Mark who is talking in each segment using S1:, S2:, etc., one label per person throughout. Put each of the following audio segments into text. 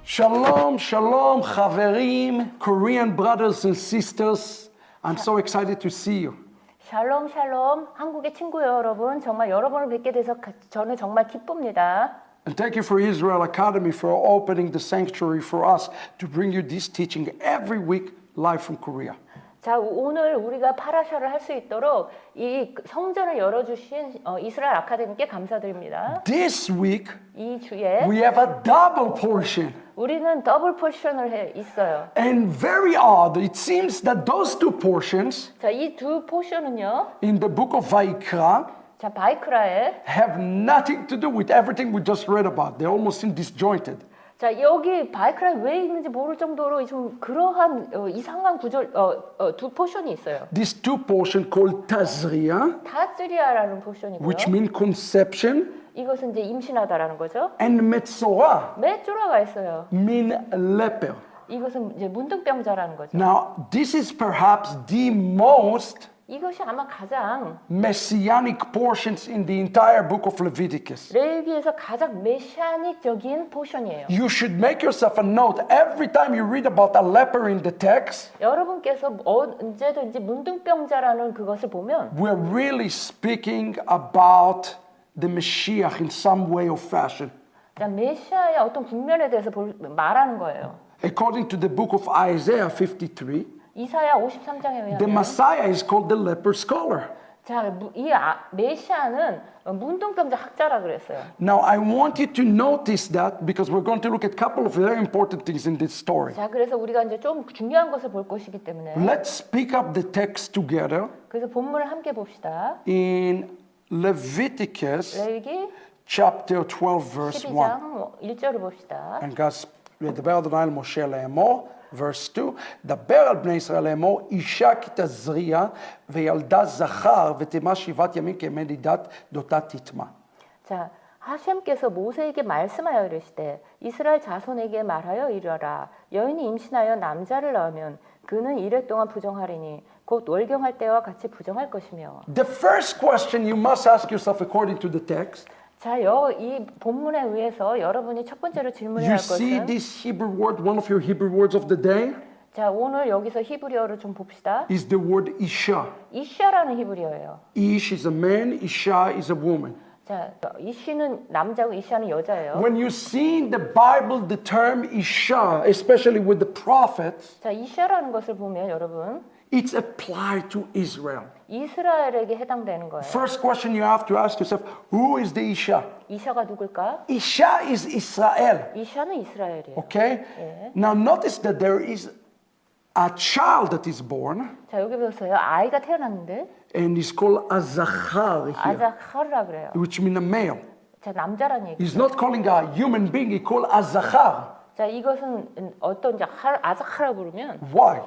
S1: Shalom, shalom, chaverim, Korean brothers and sisters. I'm so excited to see you.
S2: 샬롬 샬롬 한국의 친구 여러분 정말 여러분을 뵙게 돼서 저는 정말 기쁩니다.
S1: And thank you for Israel Academy for opening the sanctuary for us to bring you this teaching every week live from Korea.
S2: 자, 오늘 우리가 파라샤를 할 수 있도록 이 성전을 열어주신 이스라엘 아카데미께 감사드립니다.
S1: This week
S2: 이 주에
S1: we have a double portion.
S2: 우리는 더블 포션을 있어요.
S1: And very odd, it seems that those two portions
S2: 자, 이 두 포션은요.
S1: in the book of Vayikra
S2: 자, 바이크라에
S1: have nothing to do with everything we just read about. They almost seem disjointed.
S2: 자, 여기 바이크라에 왜 있는지 모를 정도로 좀 그러한 이상한 구절 두 포션이 있어요.
S1: These two portions called Tazria,
S2: 타즈리아라는 포션이고요.
S1: which mean conception,
S2: 이것은 이제 임신하다라는 거죠.
S1: and Metzora
S2: 메쪼라가 있어요.
S1: mean leper.
S2: 이것은 이제 문둥병자라는 거죠.
S1: Now, this is perhaps the most
S2: 이것이 아마 가장
S1: messianic portions in the entire book of Leviticus.
S2: 레위기에서 가장 메시아닉적인 포션이에요.
S1: You should make yourself a note every time you read about a leper in the text.
S2: 여러분께서 언제든지 문둥병자라는 그것을 보면
S1: We're really speaking about the Mashiach in some way or fashion.
S2: 메시아의 어떤 국면에 대해서 말하는 거예요.
S1: According to the book of Isaiah 53,
S2: 이사야 53장에
S1: the
S2: 의하면
S1: Messiah is called the leper scholar.
S2: 자, 이 메시아는 문둥병자 학자라 그랬어요.
S1: Now, I want you to notice that because we're going to look at a couple of very important things in this story.
S2: 자, 그래서 우리가 이제 좀 중요한 것을 볼 것이기 때문에
S1: Let's pick up the text together
S2: 그래서 본문을 함께 봅시다.
S1: in Leviticus
S2: 레위기
S1: chapter 12, verse 1.
S2: 12장 1절을 봅시다.
S1: And God מדבר אדוני אל משה לאמור, verse 2, דבר על בני ישראל לאמור, אישה כי תזריע וילדה זכר ותימה 7 ימים כמדידת דותה תטמע.
S2: 자, 하셈께서 모세에게 말씀하여 이르시되 이스라엘 자손에게 말하여 이르라 여인이 임신하여 남자를 낳으면 그는 이래 동안 부정하리니 곧 월경할 때와 같이 부정할 것이며.
S1: The first question you must ask yourself according to the text.
S2: 자, 이 본문에 의해서 여러분이 첫 번째로 질문해야
S1: You
S2: 할
S1: see
S2: 것은
S1: this Hebrew word, one of your Hebrew words of the day,
S2: 자, 오늘 여기서 히브리어를 좀 봅시다.
S1: is the word Isha.
S2: 이샤라는 히브리어예요.
S1: Ish is a man, Isha is a woman.
S2: 자, 이시는 남자고 이샤는 여자예요.
S1: When you see in the Bible the term Isha, especially with the prophets,
S2: 자, 이샤라는 것을 보면 여러분
S1: it's applied to Israel.
S2: 이스라엘에게 해당되는 거예요.
S1: First question you have to ask yourself, who is the Isha?
S2: 이샤가 누굴까?
S1: Isha is Israel.
S2: 이샤는 이스라엘이에요.
S1: Okay?
S2: 예.
S1: Now notice that there is a child that is born
S2: 자, 여기 보세요. 아이가 태어났는데
S1: and is called Azachar here,
S2: 아자카르라 그래요.
S1: which means a male.
S2: 자, 남자란 얘기.
S1: He's not calling a human being, he called Azachar.
S2: 자, 이것은 어떤 이제 아자카라 부르면
S1: Why?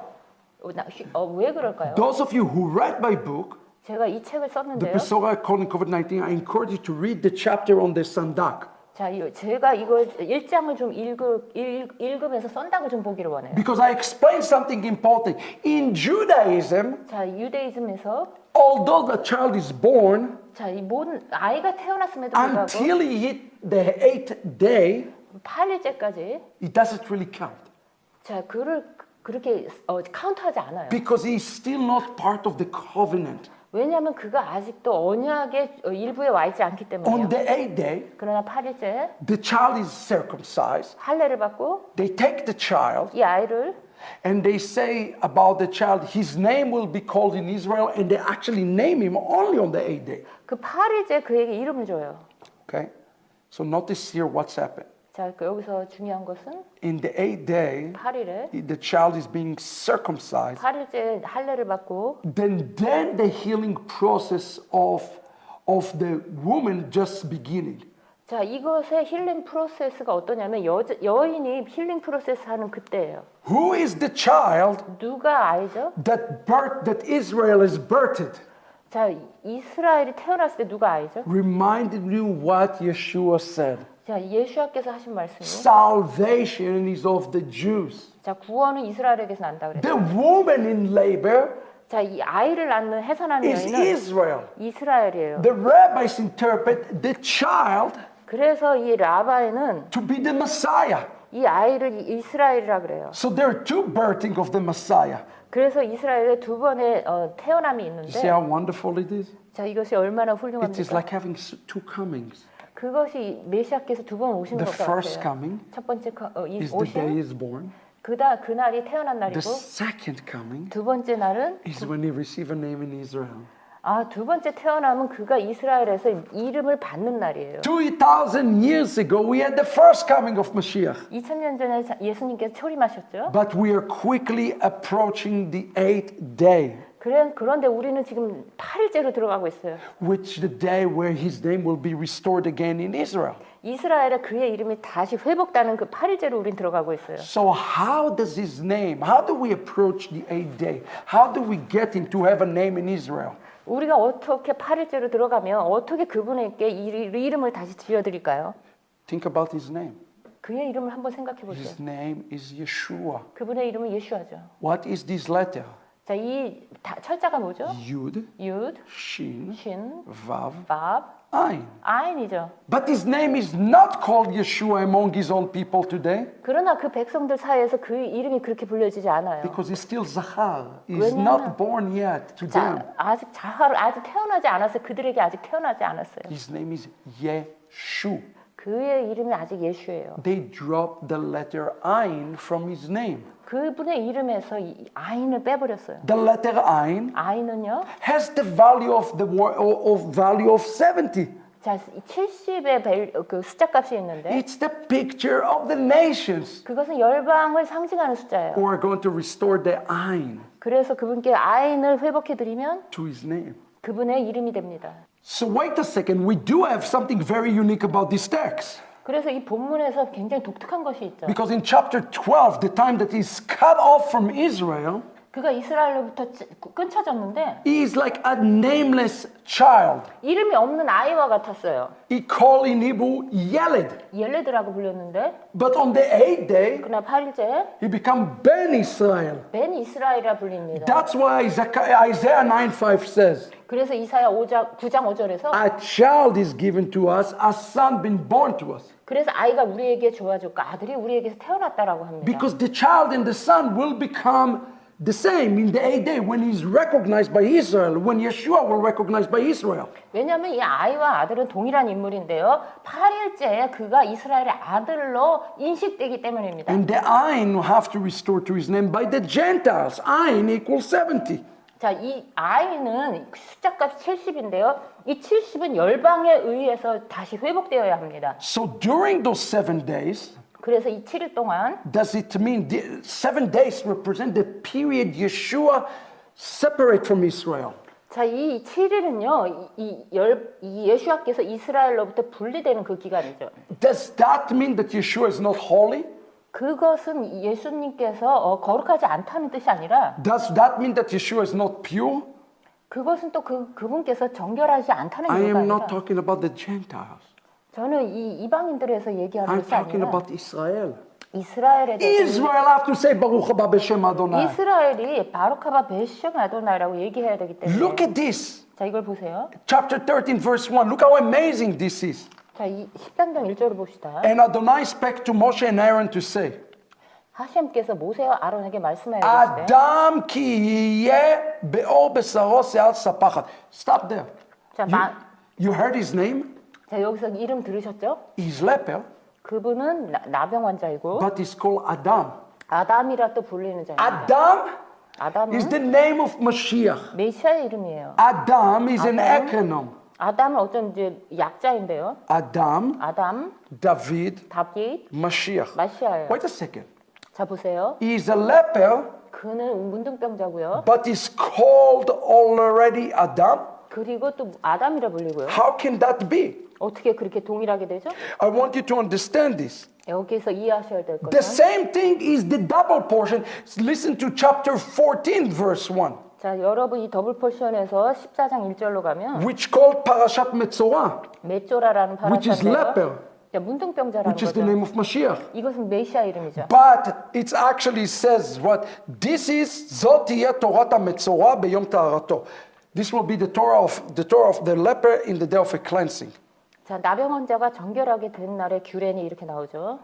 S2: 왜 그럴까요?
S1: Those of you who read my book,
S2: 제가 이 책을
S1: The
S2: 썼는데요.
S1: Pesora calling COVID-19, I encourage you to read the chapter on the Sandak.
S2: 자, 제가 이거 1장을 좀 읽으면서 썬닥을 좀 보기를 원해요.
S1: Because I explained something important. In Judaism,
S2: 자, 유대이즘에서
S1: although the child is born,
S2: 자, 이 모든 아이가 태어났음에도 불구하고
S1: until he hit the 8th day,
S2: 8일째까지
S1: it doesn't really count.
S2: 자, 그를 그렇게 카운트하지 않아요.
S1: Because he's still not part of the covenant.
S2: 왜냐하면 그가 아직도 언약의 일부에 와 있지 않기 때문에요.
S1: On the 8th day,
S2: 그러나 8일째
S1: the child is circumcised.
S2: 할례를 받고
S1: They take the child
S2: 이 아이를
S1: and they say about the child, his name will be called in Israel, and they actually name him only on the 8th day.
S2: 그 8일째 그에게 이름을 줘요.
S1: Okay? So notice here what's happened.
S2: 자, 여기서 중요한 것은
S1: In the 8th day,
S2: 8일에
S1: the child is being circumcised.
S2: 8일째 할례를 받고
S1: Then the healing process of the woman just beginning.
S2: 자, 이것의 힐링 프로세스가 어떠냐면 여인이 힐링 프로세스 하는 그때예요.
S1: Who is the child
S2: 누가 아이죠?
S1: that Israel is birthed?
S2: 자, 이스라엘이 태어났을 때 누가 아이죠?
S1: Reminded you what Yeshua said.
S2: 자, 예수님께서 하신 말씀이
S1: Salvation is of the Jews.
S2: 자, 구원은 이스라엘에게서 난다 그랬어요.
S1: The woman in labor
S2: 자, 이 아이를 낳는 해산하는
S1: is
S2: 여인은
S1: Israel.
S2: 이스라엘이에요.
S1: The rabbis interpret the child
S2: 그래서 이 라바이는
S1: to be the Messiah.
S2: 이 아이를 이스라엘이라 그래요.
S1: So there are two birthing of the Messiah.
S2: 그래서 이스라엘에 두 번의 태어남이
S1: You see
S2: 있는데
S1: how wonderful it is?
S2: 자 이것이 얼마나
S1: It is
S2: 훌륭합니까?
S1: like having two comings.
S2: 그것이 메시아께서 두 번 오시는
S1: The
S2: 것
S1: first
S2: 같아요.
S1: coming
S2: 첫 번째
S1: is the day he
S2: 오심,
S1: is born.
S2: 그날이 태어난
S1: The
S2: 날이고
S1: second coming
S2: 두 번째 날은
S1: is when he received a name in Israel.
S2: 두 번째 태어남은 그가 이스라엘에서 이름을 받는 날이에요.
S1: 2,000 years ago, we had the first coming of Mashiach.
S2: 2000년 전에 예수님께서 초림하셨죠.
S1: But we are quickly approaching the 8th day,
S2: 그런데 우리는 지금 8일째로 들어가고 있어요.
S1: which the day where his name will be restored again in Israel.
S2: 이스라엘에 그의 이름이 다시 회복되는 그 8일째로 우린 들어가고 있어요.
S1: So how does his name, how do we approach the 8th day? How do we get him to have a name in Israel?
S2: 우리가 어떻게 8일째로 들어가면 어떻게 그분에게 이름을 다시 지어드릴까요?
S1: Think about his name.
S2: 그의 이름을 한번 생각해 보세요.
S1: His name is Yeshua.
S2: 그분의 이름은 예슈아죠.
S1: What is this letter?
S2: 자, 이 철자가 뭐죠?
S1: Yud,
S2: 윷,
S1: Shin,
S2: 신,
S1: Vav,
S2: 밥,
S1: Ayin.
S2: 아인이죠.
S1: But his name is not called Yeshua among his own people today
S2: 그러나 그 백성들 사이에서 그 이름이 그렇게 불려지지 않아요.
S1: because he's still Zachar. He's not born yet to them.
S2: 자, 아직 자하로 아직 태어나지 않았어요. 그들에게 아직 태어나지 않았어요.
S1: His name is Yeshu.
S2: 그의 이름이 아직 예슈예요.
S1: They dropped the letter Ayin from his name.
S2: 그분의 이름에서 이 아인을 빼버렸어요.
S1: The letter Ayin
S2: 아인은요,
S1: has the value of value of 70.
S2: 자 70의 그 숫자값이 있는데
S1: It's the picture of the nations
S2: 그것은 열방을 상징하는 숫자예요.
S1: who are going to restore the Ayin
S2: 그래서 그분께 아인을 회복해 드리면
S1: to his name.
S2: 그분의 이름이 됩니다.
S1: So wait a second, we do have something very unique about this text.
S2: 그래서 이 본문에서 굉장히 독특한 것이 있죠.
S1: Because in chapter 12, the time that he's cut off from Israel,
S2: 그가 이스라엘로부터 끊쳐졌는데
S1: he is like a nameless child.
S2: 이름이 없는 아이와 같았어요.
S1: He called in Hebrew Yeled.
S2: 옐레드라고 불렸는데
S1: But on the 8th day,
S2: 그날 8일째
S1: he became Ben Israel.
S2: 벤 이스라엘이라 불립니다.
S1: That's why Isaiah 9:5 says,
S2: 그래서 이사야 9장 5절에서
S1: a child is given to us, a son been born to us.
S2: 그래서 아이가 우리에게 주어졌고 아들이 우리에게서 태어났다라고 합니다.
S1: Because the child and the son will become the same in the 8th day when he's recognized by Israel, when Yeshua will recognize by Israel.
S2: 왜냐하면 이 아이와 아들은 동일한 인물인데요. 8일째에 그가 이스라엘의 아들로 인식되기 때문입니다.
S1: And the Ayin will have to restore to his name by the Gentiles. Ayin equals 70.
S2: 자, 이 아이는 숫자값이 70인데요. 이 70은 열방에 의해서 다시 회복되어야 합니다.
S1: So during those 7 days,
S2: 그래서 이 7일 동안
S1: does it mean 7 days represent the period Yeshua separate from Israel?
S2: 자, 이 7일은요. 이 예슈아께서 이스라엘로부터 분리되는 그 기간이죠.
S1: Does that mean that Yeshua is not holy?
S2: 그것은 예수님께서 거룩하지 않다는 뜻이 아니라
S1: Does that mean that Yeshua is not pure?
S2: 그것은 또 그분께서 정결하지 않다는
S1: I
S2: 이유가
S1: am not
S2: 아니라
S1: talking about the Gentiles.
S2: 저는 이 이방인들에서 얘기하는
S1: I'm
S2: 것이
S1: talking
S2: 아니라
S1: about Israel.
S2: 이스라엘에 대해서
S1: Israel have to say Baruch haba b'shem Adonai.
S2: 이스라엘이 바로카바 베셴 아도나이라고 얘기해야 되기 때문에
S1: Look at this.
S2: 자 이걸 보세요.
S1: Chapter 13 verse 1. Look how amazing this is.
S2: 자, 이 13장 1절을 봅시다.
S1: And Adonai spake to Moshe and Aaron to say,
S2: 하셴께서 모세와 아론에게 말씀하여 이르시되
S1: Adam ki yeh be'or besaro se'al sapachat. Stop there.
S2: 자,
S1: You heard his name?
S2: 자, 여기서 이름 들으셨죠?
S1: He's leper,
S2: 그분은 나병 환자이고
S1: but he's called Adam.
S2: 아담이라 또 불리는 자입니다.
S1: Adam
S2: 아담은
S1: is the name of Mashiach.
S2: 메시아의 이름이에요.
S1: Adam is an
S2: Adam.
S1: acronym.
S2: 아담은 어쩐 이제 약자인데요.
S1: Adam,
S2: 아담,
S1: David,
S2: 다윗,
S1: Mashiach.
S2: 마시아예요.
S1: Wait a second.
S2: 자 보세요.
S1: He is a leper,
S2: 그는 문둥병자고요.
S1: but is called already Adam.
S2: 그리고 또 아담이라 불리고요.
S1: How can that be?
S2: 어떻게 그렇게 동일하게 되죠?
S1: I want you to understand this.
S2: 여기서 이해하셔야 될
S1: The
S2: 것은
S1: same thing is the double portion. Listen to chapter 14, verse 1,
S2: 자 여러분 이 더블 포션에서 14장 1절로 가면
S1: which called Parashat Metzora,
S2: 메쪼라라는
S1: which is leper,
S2: 파라샤인데요. 문둥병자라는
S1: which is the
S2: 거죠.
S1: name of Mashiach.
S2: 이것은 메시아 이름이죠.
S1: But it actually says what? This is Zotia Torah Metzora beyom taharato. This will be the Torah of the leper in the day of a cleansing.
S2: 자 나병 환자가 정결하게 된 날의 규례는 이렇게 나오죠.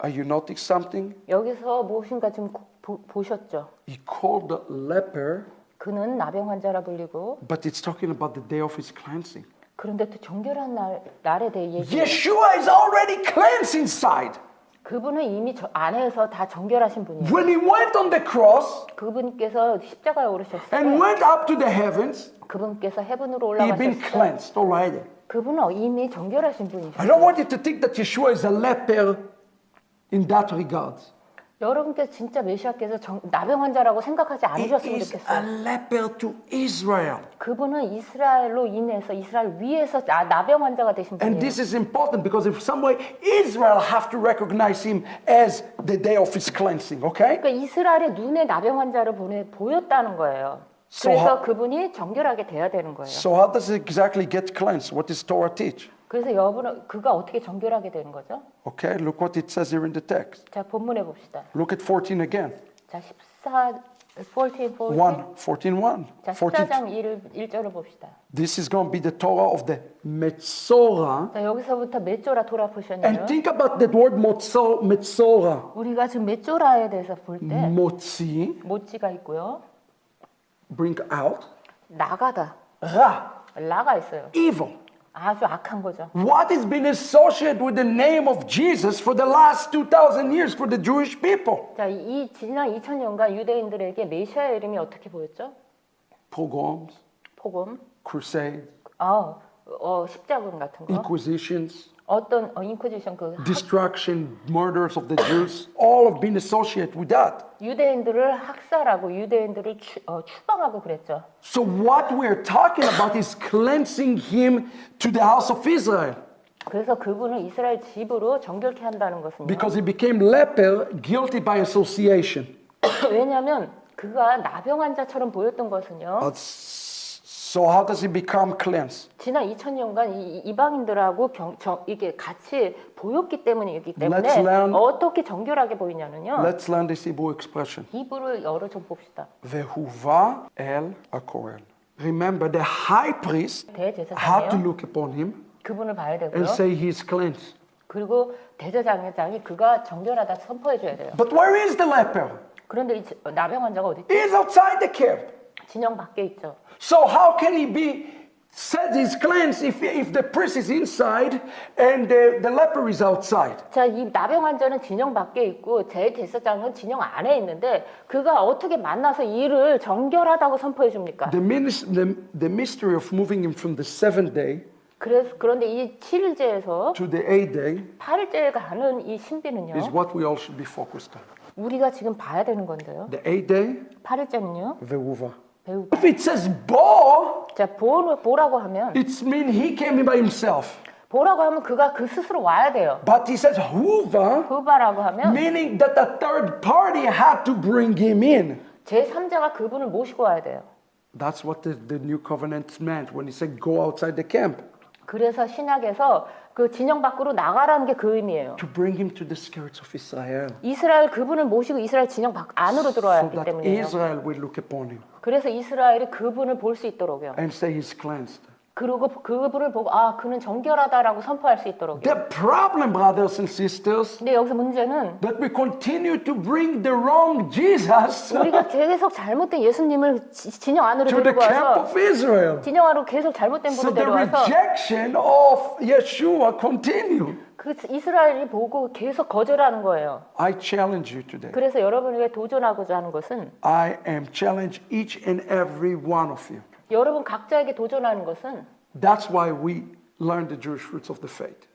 S1: Are you noticing something?
S2: 여기서 무엇인가 좀 보셨죠?
S1: He called the leper,
S2: 그는 나병 환자라 불리고
S1: but it's talking about the day of his cleansing.
S2: 그런데 또 정결한 날에 대해 얘기해요.
S1: Yeshua is already cleansed inside.
S2: 그분은 이미 안에서 다 정결하신 분이에요.
S1: When he went on the cross
S2: 그분께서 십자가에 오르셨을
S1: and
S2: 때
S1: went up to the heavens,
S2: 그분께서 헤븐으로
S1: he'd been
S2: 올라가셨을 때
S1: cleansed already.
S2: 그분은 이미 정결하신
S1: I
S2: 분이셨어요.
S1: don't want you to think that Yeshua is a leper in that regard.
S2: 여러분께서 진짜 메시아께서 나병 환자라고 생각하지
S1: He
S2: 않으셨으면
S1: is a
S2: 좋겠어요.
S1: leper to Israel.
S2: 그분은 이스라엘로 인해서 이스라엘 위에서 나병 환자가 되신
S1: And
S2: 분이에요.
S1: this is important because if some way Israel have to recognize him as the day of his cleansing, okay?
S2: 그러니까 이스라엘의 눈에 나병 환자를 보였다는 거예요.
S1: So
S2: 그래서 그분이 정결하게 돼야 되는 거예요.
S1: So how does it exactly get cleansed? What does Torah teach?
S2: 그래서 여러분은 그가 어떻게 정결하게 되는 거죠?
S1: Okay, look what it says here in the text.
S2: 자, 본문에 봅시다.
S1: Look at 14 again.
S2: 자, 14
S1: 1, 14:1.
S2: 자, 14장 1절을 봅시다.
S1: This is going to be the Torah of the Metzora.
S2: 자, 여기서부터 메쪼라 토라포션이에요.
S1: And think about that word Metzora.
S2: 우리가 지금 메쪼라에 대해서 볼 때
S1: Motzi,
S2: 모찌가 있고요.
S1: bring out.
S2: 나가다.
S1: Ra,
S2: 라가 있어요.
S1: evil.
S2: 아주 악한 거죠.
S1: What has been associated with the name of Jesus for the last 2,000 years for the Jewish people?
S2: 자, 이 지난 2000년간 유대인들에게 메시아의 이름이 어떻게 보였죠?
S1: Pogroms,
S2: 폭음,
S1: crusades,
S2: 십자군 같은 거,
S1: inquisitions,
S2: 어떤 인퀴지션
S1: destruction, murders of the Jews, all have been associated with that.
S2: 유대인들을 학살하고 유대인들을 추방하고 그랬죠.
S1: So what we're talking about is cleansing him to the house of Israel.
S2: 그래서 그분을 이스라엘 집으로 정결케 한다는 것은요.
S1: Because he became leper, guilty by association.
S2: 왜냐하면 그가 나병 환자처럼 보였던 것은요.
S1: So how does he become cleansed?
S2: 지난 2000년간 이방인들하고 이게 같이 보였기 때문이기 때문에
S1: Let's learn-
S2: 어떻게 정결하게 보이냐는요.
S1: Let's learn this Hebrew expression.
S2: 히브리어를 여러 좀 봅시다.
S1: Vehuva el hakohen. Remember, the high priest had to
S2: 대제사장이요.
S1: look upon him
S2: 그분을 봐야 되고요.
S1: and say he is cleansed.
S2: 그리고 대제사장이 그가 정결하다 선포해 줘야 돼요.
S1: But where is the leper?
S2: 그런데 이 나병 환자가 어디 있죠?
S1: He is outside the camp.
S2: 진영 밖에 있죠.
S1: So how can he be said he's cleansed if the priest is inside and the leper is outside?
S2: 자, 이 나병 환자는 진영 밖에 있고 대제사장은 진영 안에 있는데 그가 어떻게 만나서 이를 정결하다고 선포해 줍니까?
S1: The mystery of moving him from the 7th day
S2: 그런데 이 7일째에서
S1: to the 8th day
S2: 8일째에 가는 이 신비는요.
S1: is what we all should be focused on.
S2: 우리가 지금 봐야 되는 건데요.
S1: The 8th day,
S2: 8일째는요.
S1: vehuva.
S2: 배우고.
S1: If it says bo,
S2: 자, 보라고 하면
S1: it means he came in by himself.
S2: 보라고 하면 그가 그 스스로 와야 돼요.
S1: But he says huva,
S2: 후바라고 하면
S1: meaning that the third party had to bring him in.
S2: 제3자가 그분을 모시고 와야 돼요.
S1: That's what the new covenant meant when he said go outside the camp.
S2: 그래서 신약에서 그 진영 밖으로 나가라는 게 그 의미예요.
S1: To bring him to the skirts of Israel.
S2: 이스라엘 그분을 모시고 이스라엘 진영 안으로 들어와야
S1: So
S2: 하기
S1: that
S2: 때문이에요.
S1: Israel will look upon him
S2: 그래서 이스라엘이 그분을 볼 수 있도록요.
S1: and say he's cleansed.
S2: 그리고 그분을 보고 그는 정결하다라고 선포할 수 있도록요.
S1: The problem, brothers and sisters,
S2: 근데 여기서 문제는
S1: that we continue to bring the wrong Jesus
S2: 우리가 계속 잘못된 예수님을 진영 안으로
S1: to the
S2: 들고
S1: camp
S2: 와서
S1: of Israel.
S2: 진영 안으로 계속 잘못된
S1: So
S2: 분을
S1: the
S2: 데려와서
S1: rejection of Yeshua continue.
S2: 그 이스라엘이 보고 계속 거절하는 거예요.
S1: I challenge you today.
S2: 그래서 여러분에게 도전하고자 하는 것은
S1: I am challenge each and every one of you.
S2: 여러분 각자에게 도전하는 것은
S1: That's why we learn the Jewish roots of the faith.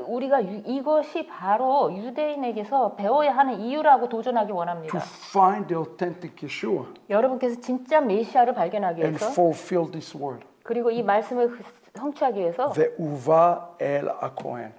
S2: 우리가 이것이 바로 유대인에게서 배워야 하는 이유라고 도전하기
S1: To
S2: 원합니다.
S1: find the authentic Yeshua
S2: 여러분께서 진짜 메시아를 발견하기
S1: and
S2: 위해서
S1: fulfill this word.
S2: 그리고 이 말씀을 성취하기 위해서
S1: Ve'uva el hakohen.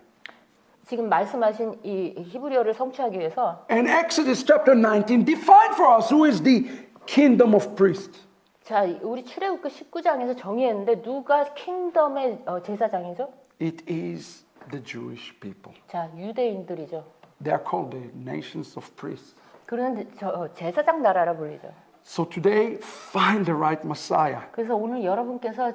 S2: 지금 말씀하신 이 히브리어를 성취하기 위해서
S1: And Exodus chapter 19 define for us who is the kingdom of priests.
S2: 자, 우리 출애굽기 19장에서 정의했는데 누가 킹덤의 제사장이죠?
S1: It is the Jewish people.
S2: 자, 유대인들이죠.
S1: They are called the nations of priests.
S2: 그런 제사장 나라라 불리죠.
S1: So today, find the right Messiah
S2: 그래서 오늘 여러분께서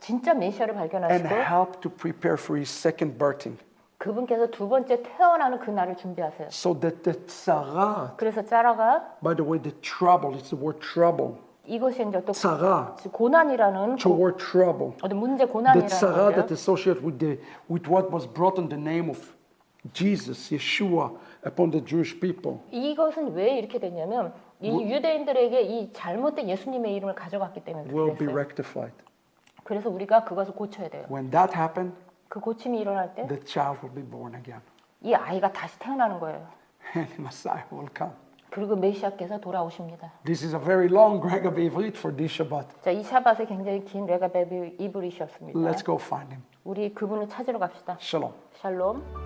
S2: 진짜 메시아를
S1: and
S2: 발견하시고
S1: help to prepare for his second birthing.
S2: 그분께서 두 번째 태어나는 그 날을 준비하세요.
S1: So that the tzara,
S2: 그래서 짜라가
S1: by the way, the trouble, it's the word trouble.
S2: 이것이 이제 또
S1: tzara,
S2: 고난이라는
S1: the word trouble.
S2: 어떤 문제
S1: The
S2: 고난이라는
S1: tzara that
S2: 거죠.
S1: associated with what was brought in the name of Jesus, Yeshua, upon the Jewish people.
S2: 이것은 왜 이렇게 됐냐면 이 유대인들에게 이 잘못된 예수님의 이름을 가져갔기 때문에
S1: Will be
S2: 그랬어요.
S1: rectified.
S2: 그래서 우리가 그것을 고쳐야 돼요.
S1: When that happened,
S2: 그 고침이 일어날 때 이
S1: the child will be born again.
S2: 아이가 다시 태어나는 거예요.
S1: And the Messiah will come.
S2: 그리고 메시아께서 돌아오십니다.
S1: This is a very long Rega Ivrit for this Shabbat.
S2: 자, 이 샤밧에 굉장히 긴 레가베비 이브리시였습니다.
S1: Let's go find him.
S2: 우리 그분을 찾으러 갑시다.
S1: Shalom.
S2: 샬롬.